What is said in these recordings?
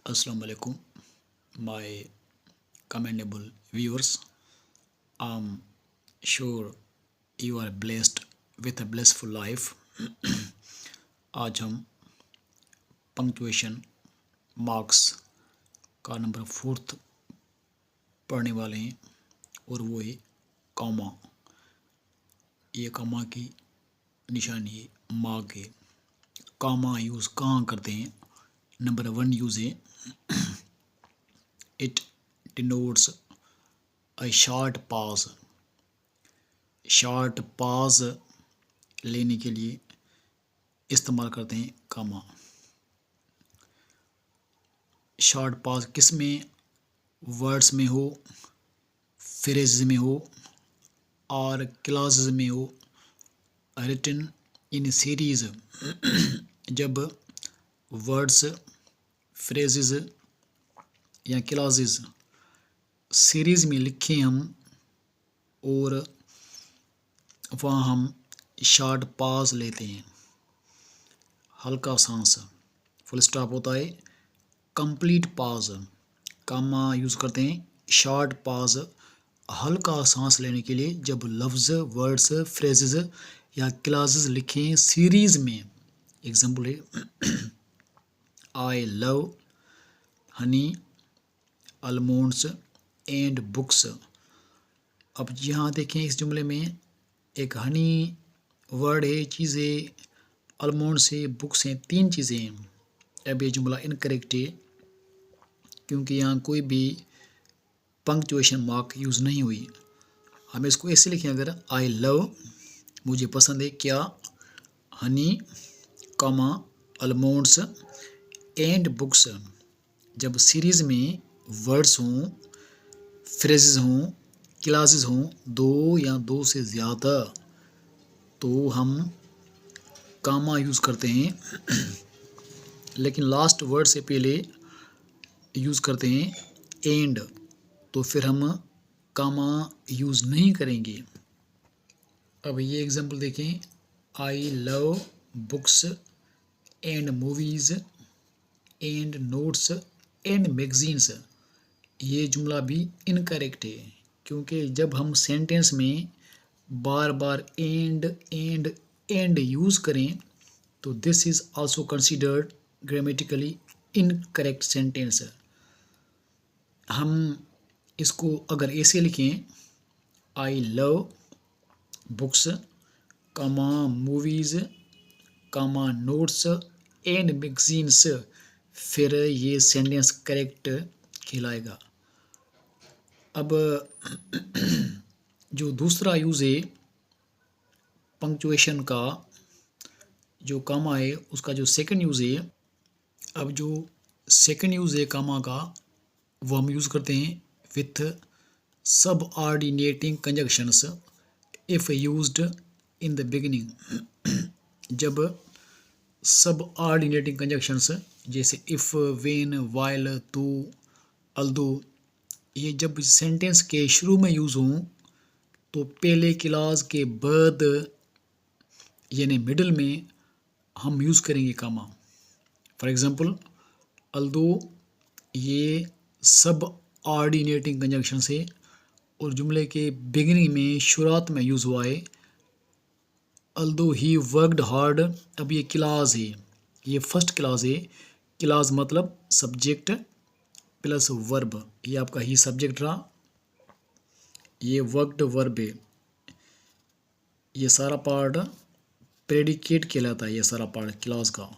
Assalamu alaikum, my commendable viewers. I'm sure you are blessed with a blissful life. आज हम punctuation marks का number 4 पढ़ने वाले हैं और वो है कॉमा। ये कॉमा की निशानी है मार्क है। कॉमा यूज़ कहाँ करते हैं? नंबर 1 यूज़ है it denotes a short pause. Short pause लेने के लिए इस्तेमाल करते हैं कॉमा। शॉर्ट पॉज किस में? वर्ड्स में हो, फ्रेजेस में हो और क्लॉजेस में हो, रिटन इन सीरीज। जब वर्ड्स, फ्रेजेस या क्लॉजेस सीरीज में लिखें हम और वहाँ हम शॉर्ट पॉज लेते हैं, हल्का सांस, फुल स्टॉप होता है। कंप्लीट पॉज, कॉमा यूज़ करते हैं शॉर्ट पॉज हल्का सांस लेने के लिए जब लफ्ज़, वर्ड्स, फ्रेजेस या क्लॉजेस लिखें सीरीज में। एग्जाम्पल है I love honey, almonds and books. अब यहाँ देखें इस जुमले में एक हनी वर्ड है, चीज़ है, आलमोंड्स है, बुक्स हैं, 3 चीज़ें हैं। अब ये जुमला इनकरेक्ट है क्योंकि यहाँ कोई भी पंक्चुएशन मार्क यूज़ नहीं हुई। हम इसको ऐसे लिखें, अगर आई लव मुझे पसंद है क्या, हनी कॉमा आलमोंड्स एंड बुक्स। जब सीरीज़ में वर्ड्स हों, फ्रेजेस हों, क्लॉजेस हों, 2 या 2 से ज़्यादा, तो हम कॉमा यूज़ करते हैं। लेकिन लास्ट वर्ड से पहले यूज़ करते हैं एंड, तो फिर हम कॉमा यूज़ नहीं करेंगे। अब ये एग्जांपल देखें, I love books and movies and notes and magazines. ये जुमला भी इनकरेक्ट है क्योंकि जब हम सेंटेंस में बार बार एंड यूज़ करें तो this is also considered grammatically incorrect sentence. हम इसको अगर ऐसे लिखें, I love books comma movies comma notes and magazines, फिर ये सेंटेंस करेक्ट कहलाएगा। अब जो दूसरा यूज़ है पंक्चुएशन का, जो कॉमा है उसका जो सेकंड यूज़ है, अब जो सेकंड यूज़ है कॉमा का वो हम यूज़ करते हैं with subordinating conjunctions if used in the beginning. जब सब ऑर्डिनेटिंग कंजक्शंस जैसे if, when, while, though, although, ये जब सेंटेंस के शुरू में यूज़ हों तो पहले क्लॉज के बाद यानी मिडल में हम यूज़ करेंगे कॉमा। फॉर एग्ज़ाम्पल अल्दो ये सब ऑर्डिनेटिंग कंजक्शन से और जुमले के बिगिनिंग में शुरुआत में यूज़ हुआ है। अल्दो ही वर्कड हार्ड, अब ये क्लॉज है, ये फर्स्ट क्लॉज है। क्लॉज मतलब सब्जेक्ट प्लस वर्ब, ये आपका ही सब्जेक्ट रहा, ये वर्कड वर्ब है। ये सारा पार्ट प्रेडिकेट कहलाता है, ये सारा पार्ट क्लॉज का,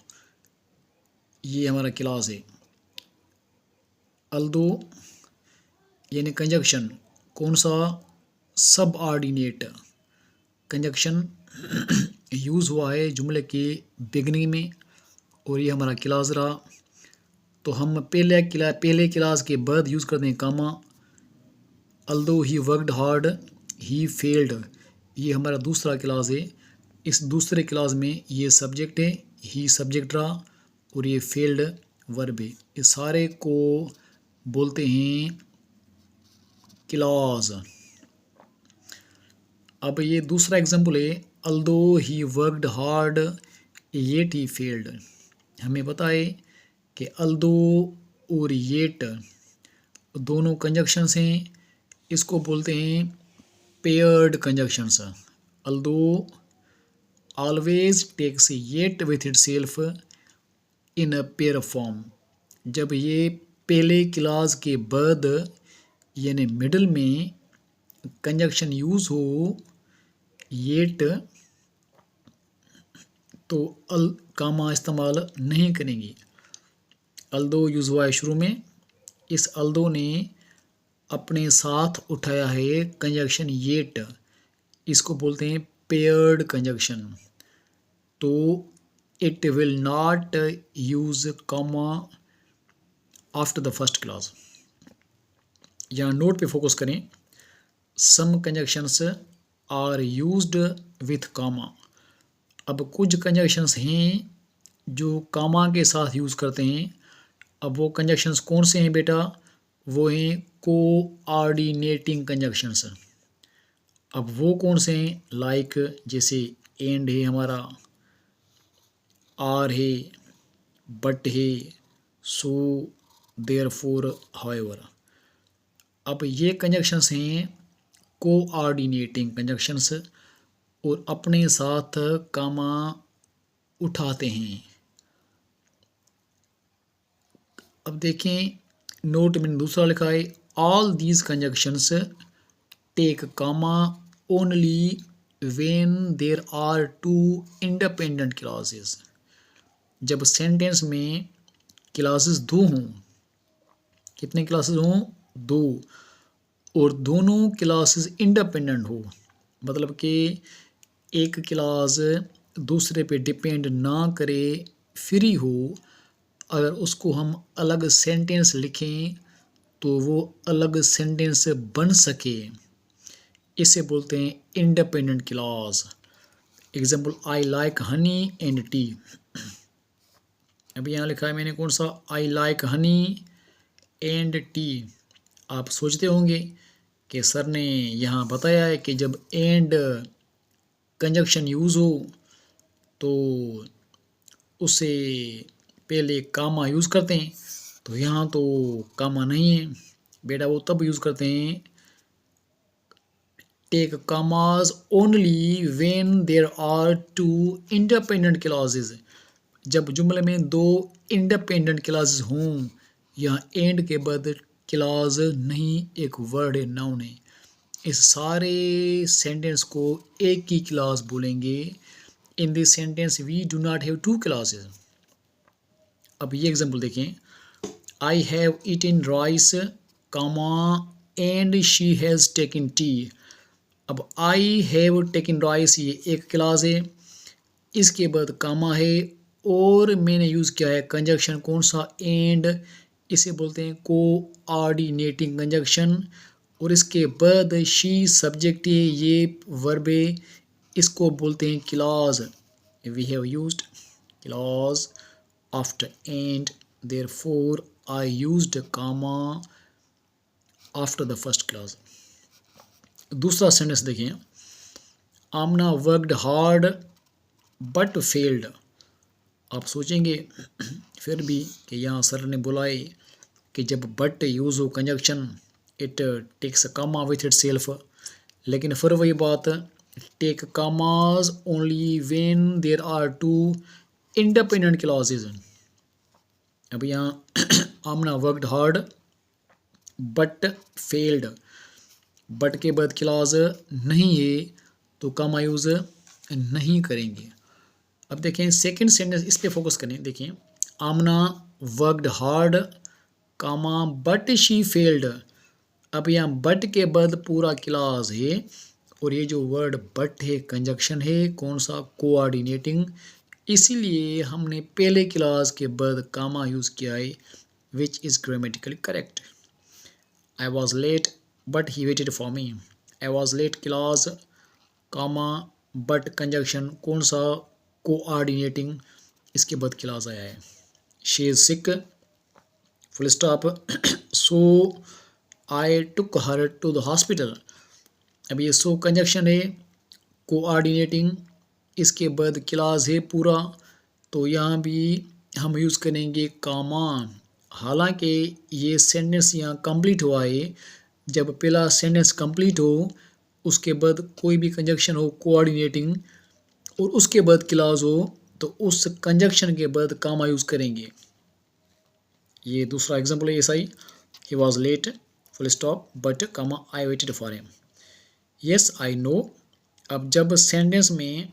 ये हमारा क्लॉज है। अल्दो यानी कंजक्शन, कौन सा? सब ऑर्डिनेट कंजक्शन यूज़ हुआ है जुमले के बिगनिंग में और ये हमारा क्लॉज रहा, तो हम पहले क्लॉज के बाद यूज़ करते हैं comma. Although he worked hard he failed, ये हमारा दूसरा क्लॉज है। इस दूसरे क्लॉज में ये सब्जेक्ट है, ही सब्जेक्ट रहा और ये फेल्ड वर्ब है। इस सारे को बोलते हैं क्लॉज। अब ये दूसरा एग्जाम्पल है, although he worked hard yet he failed. हमें पता है कि अल्दो और येट दोनों कंजक्शंस हैं, इसको बोलते हैं paired conjunctions. Although always takes yet with itself in a pair form। जब ये पहले क्लास के बाद यानी मिडल में कंजक्शन यूज हो येट, तो अल कामा इस्तेमाल नहीं करेंगी। अल्दो यूज हुआ है शुरू में, इस अल्दो ने अपने साथ उठाया है कंजक्शन येट, इसको बोलते हैं पेयर्ड कंजक्शन। तो it will not use comma after the first clause. यहाँ नोट पे फोकस करें, some conjunctions are used with comma. अब कुछ कंजक्शंस हैं जो कॉमा के साथ यूज़ करते हैं। अब वो कंजक्शंस कौन से हैं बेटा? वो हैं कोऑर्डिनेटिंग कंजक्शंस। अब वो कौन से हैं? लाइक जैसे एंड है हमारा, आर है, बट है, सो, देयरफॉर, हाउएवर। अब ये कंजक्शंस हैं कोऑर्डिनेटिंग कंजक्शंस और अपने साथ कामा उठाते हैं। अब देखें नोट में दूसरा लिखा है, all these conjunctions take comma only when there are two independent clauses. जब सेंटेंस में क्लासेस दो हों, कितने क्लासेस हों? दो, और दोनों क्लासेस इंडिपेंडेंट हो, मतलब कि एक क्लास दूसरे पे डिपेंड ना करे, फ्री हो, अगर उसको हम अलग सेंटेंस लिखें तो वो अलग सेंटेंस बन सके, इसे बोलते हैं independent clause. Example, I like honey and T. अभी यहाँ लिखा है मैंने कौन सा? I like honey and T. आप सोचते होंगे कि सर ने यहाँ बताया है कि जब एंड कंजक्शन यूज़ हो तो उससे पहले कामा यूज़ करते हैं, तो यहाँ तो कामा नहीं है बेटा, वो तब यूज़ करते हैं take commas only when there are two independent clauses. जब जुमले में दो इंडिपेंडेंट क्लॉजेज हों, यहाँ एंड के बाद क्लॉज नहीं, एक वर्ड है, नाउन है, इस सारे सेंटेंस को एक ही क्लॉज बोलेंगे। In this sentence we do not have two clauses. अब ये एग्जांपल देखें, I have eaten rice comma and she has taken tea. अब आई हैव टेकन राइस ये एक क्लॉज है, इसके बाद कामा है और मैंने यूज़ किया है कंजक्शन कौन सा? एंड, इसे बोलते हैं कोऑर्डिनेटिंग कंजक्शन। और इसके बाद शी सब्जेक्ट है, ये वर्ब है, इसको बोलते हैं clause. We have used clause after and, therefore I used comma after the first clause. दूसरा सेंटेंस देखें, Amna worked hard but failed. आप सोचेंगे फिर भी कि यहाँ सर ने बोला है कि जब बट यूज़ हो conjunction it takes comma with itself, लेकिन फिर वही बात, take commas only when there are two independent clauses. अब यहाँ Amna worked hard but failed, but के बाद क्लॉज नहीं है तो कामा यूज़ नहीं करेंगे। अब देखें सेकंड सेंटेंस, इस पे फोकस करें। देखें, Amna worked hard comma but she failed. अब यहाँ बट के बाद पूरा क्लॉज है और ये जो वर्ड बट है कंजक्शन है कौन सा? कोऑर्डिनेटिंग, इसीलिए हमने पहले क्लॉज के बाद कामा यूज़ किया है, which is grammatically correct. I was late but he waited for me. I was late clause comma but conjunction कौन सा? कोऑर्डिनेटिंग, इसके बाद क्लॉज आया है। She is sick full stop so I took her to the hospital. अब ये सो conjunction है coordinating, इसके बाद क्लॉज है पूरा, तो यहाँ भी हम यूज़ करेंगे कामा हालांकि ये सेंटेंस यहाँ कंप्लीट हुआ है, जब पहला सेंटेंस कंप्लीट हो उसके बाद कोई भी कंजक्शन हो कोऑर्डिनेटिंग और उसके बाद क्लॉज हो तो उस कंजक्शन के बाद कामा यूज़ करेंगे। ये दूसरा एग्जांपल है ऐसा ही, he was late full stop but comma I waited for him. Yes I know. अब जब सेंटेंस में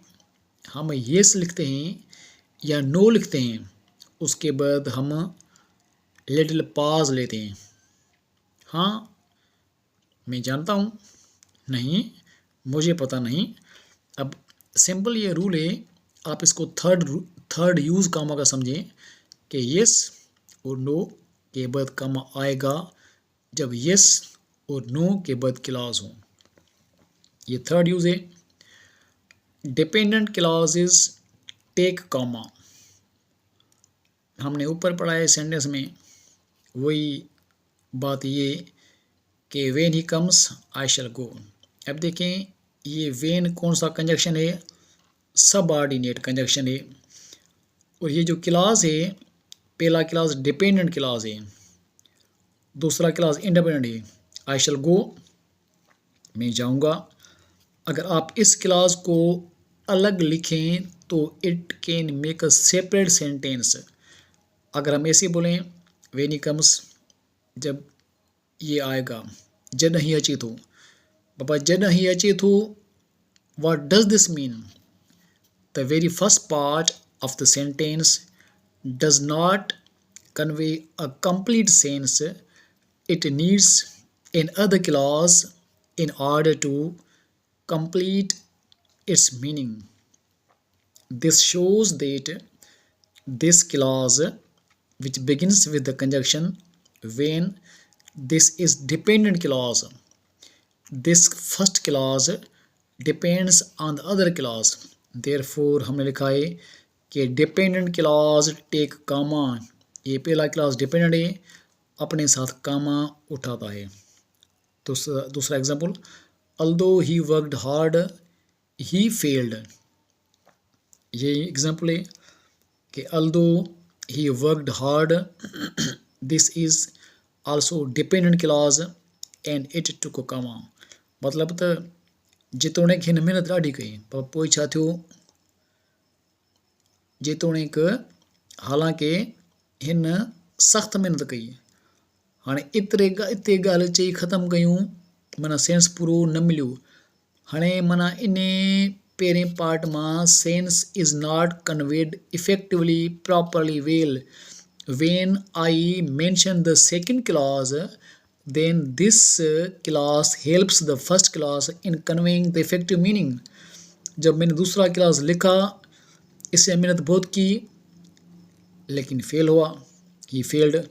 हम येस लिखते हैं या नो लिखते हैं उसके बाद हम लिटिल पॉज लेते हैं। हाँ, मैं जानता हूँ, नहीं, मुझे पता नहीं। अब सिंपल ये रूल है, आप इसको थर्ड यूज़ कामा का समझें कि येस और नो के बाद कामा आएगा जब येस और नो के बाद क्लॉज हो। ये थर्ड यूज़ है। डिपेंडेंट क्लॉजेस टेक कामा। हमने ऊपर पढ़ा है सेंटेंस में वही बात ये कि व्हेन ही कम्स आई शैल गो। अब देखें ये व्हेन कौन सा कंजक्शन है, सबऑर्डिनेट कंजक्शन है। और ये जो क्लॉज है, पहला क्लॉज डिपेंडेंट क्लॉज है, दूसरा क्लॉज इंडिपेंडेंट है। आई शैल गो, मैं जाऊंगा। अगर आप इस क्लॉज को अलग लिखें तो it can make a separate sentence. अगर हम ऐसे बोलें व्हेन ही कम्स, जब ये आएगा, जब नहीं अचे तो बाबा जब नहीं अचे तो what does this mean? The very first part of the sentence does not convey a complete sense. It needs another clause in order to complete its meaning. This shows that this clause, which begins with the conjunction when, this is dependent clause. This first clause depends on the other clause. Therefore हमने लिखा है कि dependent clause take कामा। ये पहला clause dependent है, अपने साथ कामा उठाता है। दूसरा example, although he worked hard he failed. ये एग्जांपल है कि although he worked hard, this is also dependent clause and it took comma. मतलब त जेतोणीक हिन महिनत ॾाढी कई पर पोइ छा थियो, जेतोणीक हालांकि हिन सख़्तु महिनत कई। हाणे इते ॻाल्हि चई ख़तमु कयूं, माना सेंस पूरो न मिलियो। हाणे माना इन पहिरें पार्ट मां sense is not conveyed effectively properly well when I mention the second clause, then this clause helps the first clause in conveying the effective meaning. जब मैंने दूसरा क्लास लिखा, इससे मेहनत बहुत की लेकिन फेल हुआ, ही फेल्ड,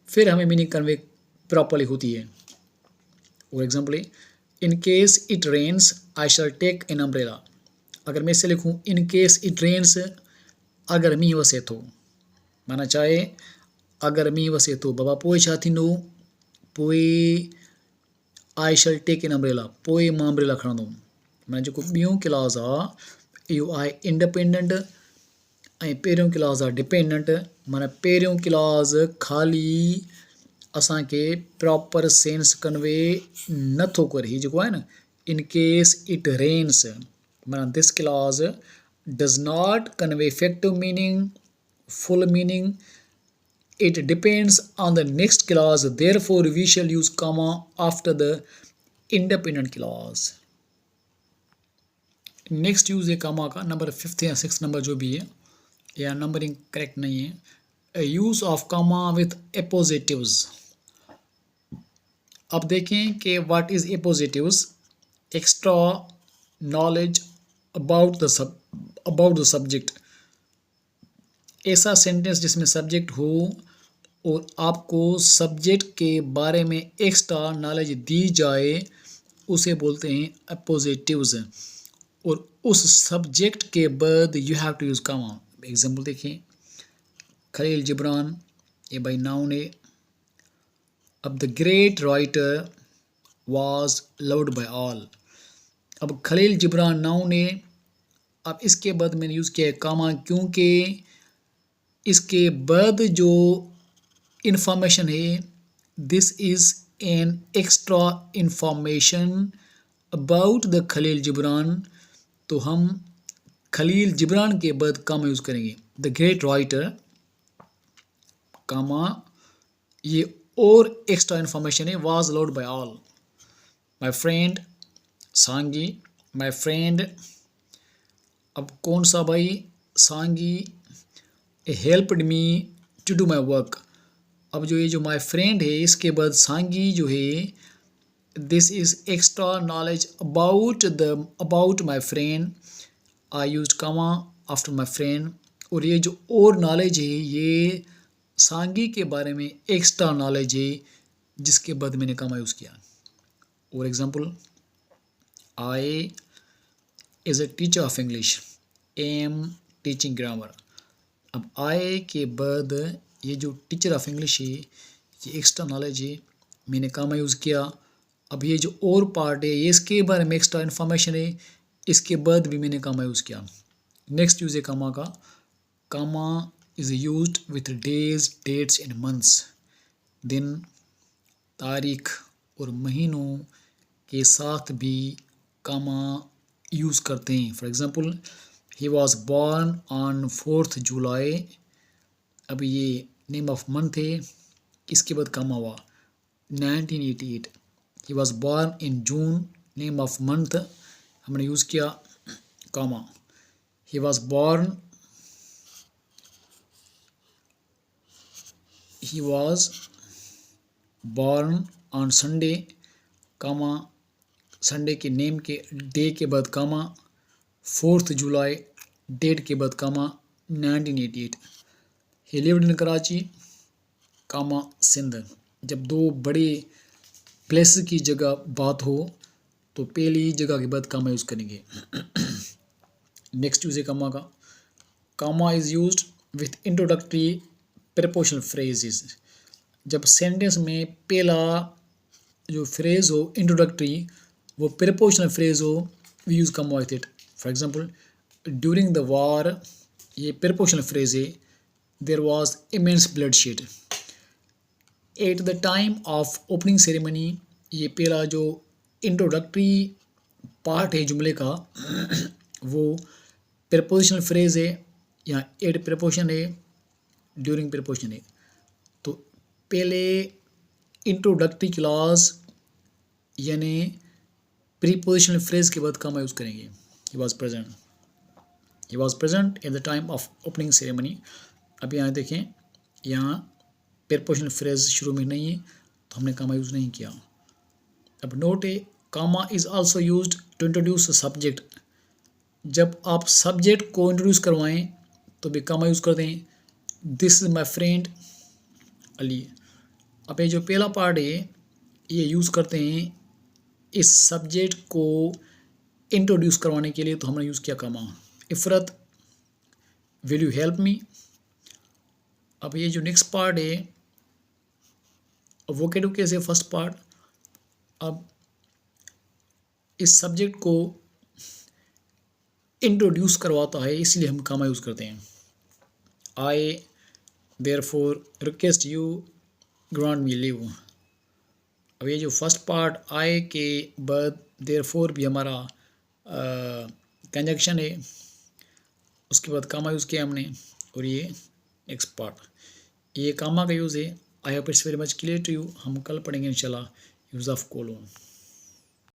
फिर हमें मीनिंग कन्वे प्रॉपरली होती है। और एग्जाम्पल है, in case it rains I shall take an umbrella. अगर मैं इसे लिखूँ इन केस इट रेन्स, अगर मींहुं वसे थो, माना चाहे अगर मींहुं वसे थो बाबा पोइ छा थींदो, पोइ आई शैल टेक एन अम्ब्रेला, पोइ मां अम्ब्रेला खणंदुमि। माना जेको ॿियों क्लॉज आहे इहो आहे इंडिपेंडेंट ऐं पहिरियों क्लॉज आहे डिपेंडेंट। माना पहिरियों क्लॉज ख़ाली असांखे प्रॉपर सेंस कन्वे नथो करे। हीउ जेको आहे न, इन केस इट रेन्स, माना this clause does not convey effective meaning, full meaning. It depends on the next clause, therefore we shall use comma after the independent clause. Next use है comma का, number 5th या 6th number जो भी है, या numbering correct नहीं है। Use of comma with appositives. अब देखें कि what is appositives. Extra knowledge about the subject. ऐसा सेंटेंस जिसमें सब्जेक्ट हो और आपको सब्जेक्ट के बारे में एक्स्ट्रा नॉलेज दी जाए उसे बोलते हैं अपोजिटिव्स। और उस सब्जेक्ट के बाद you have to use comma. Example देखें, खलील जिब्रान, ये भाई नाउन है। अब the great writer was loved by all. अब खलील जिब्रान नाउन है। अब इसके बाद मैंने यूज़ किया है कामा, क्योंकि इसके बाद जो इंफॉर्मेशन है, this is an extra information about the Khalil Gibran, तो हम खलील जिब्रान के बाद कामा यूज़ करेंगे। द ग्रेट राइटर कामा, ये और एक्स्ट्रा इन्फॉर्मेशन है, was loved by all. My friend Sangi, my friend, अब कौन सा भाई, Sangi helped me to do my work. अब जो ये जो माई फ्रेंड है इसके बाद सांगी जो है, this is extra knowledge about my friend, I use comma after my friend. और ये जो और नॉलेज है ये सांगी के बारे में एक्स्ट्रा नॉलेज है जिसके बाद मैंने कामा यूज़ किया। और example, I is a teacher of English, am teaching grammar. अब आई के बाद ये जो टीचर ऑफ इंग्लिश है ये एक्स्ट्रा नॉलेज है, मैंने कामा यूज़ किया। अब ये जो और पार्ट है ये इसके बारे में एक्स्ट्रा इन्फॉर्मेशन है, इसके बाद भी मैंने कामा यूज़ किया। नेक्स्ट यूज़ है कामा का, comma is used with days, dates and months, दिन, तारीख और महीनों के साथ भी कामा यूज़ करते हैं। For example, he was born on 4th जुलाई, अब ये नेम ऑफ मंथ है, इसके बाद कामा हुआ 1988। He was born in June, name of month, हमने यूज़ किया comma. He was born on Sunday, comma, Sunday के नेम के डे के बाद कामा, 4th जुलाई डेट के बाद comma 1988। He lived in Karachi, comma Sindh. जब दो बड़े प्लेस की जगह बात हो तो पहली जगह के बाद कामा यूज़ करेंगे। नेक्स्ट यूज़ है कामा का, comma is used with introductory prepositional phrases, जब सेंटेंस में पहला जो फ्रेज हो इंट्रोडक्टरी वो प्रीपोजिशनल फ्रेज हो, we use comma with it. For example, during the war, ये प्रीपोजिशनल फ्रेज है, there was immense bloodshed. At the time of opening ceremony, ये पहला जो इंट्रोडक्टरी पार्ट है जुमले का वो प्रीपोजिशनल फ्रेज है, यहाँ एट प्रीपोजिशन है, ड्यूरिंग प्रीपोजिशन है। तो पहले इंट्रोडक्टरी क्लॉज यानी प्रीपोजिशनल फ्रेज के बाद कामा यूज़ करेंगे। He was present at the time of opening ceremony. अब यहाँ देखें, यहाँ प्रीपोजिशनल फ्रेज शुरू में नहीं है तो हमने कामा यूज़ नहीं किया। अब नोट है, comma is also used to introduce subject, जब आप सब्जेक्ट को इंट्रोड्यूस करवाएं तो भी कामा यूज़ करते हैं। This is my friend Ali. अब ये जो पहला पार्ट है ये यूज़ करते हैं इस सब्जेक्ट को इंट्रोड्यूस करवाने के लिए, तो हमने यूज़ किया कामा। इफ़रत, विल यू हेल्प मी। अब ये जो नेक्स्ट पार्ट है वोकेटिव केस है फर्स्ट पार्ट। अब इस सब्जेक्ट को इंट्रोड्यूस करवाता है इसलिए हम कामा यूज़ करते हैं। I therefore request you grant me leave. अब ये जो फर्स्ट पार्ट आई के बाद देयरफॉर भी हमारा कंजक्शन है, उसके बाद कामा यूज़ किया हमने। और ये नेक्स्ट पार्ट, ये कामा का यूज़ है। I hope it's very much clear to you. हम कल पढ़ेंगे इंशाल्लाह यूज़ ऑफ कोलोन।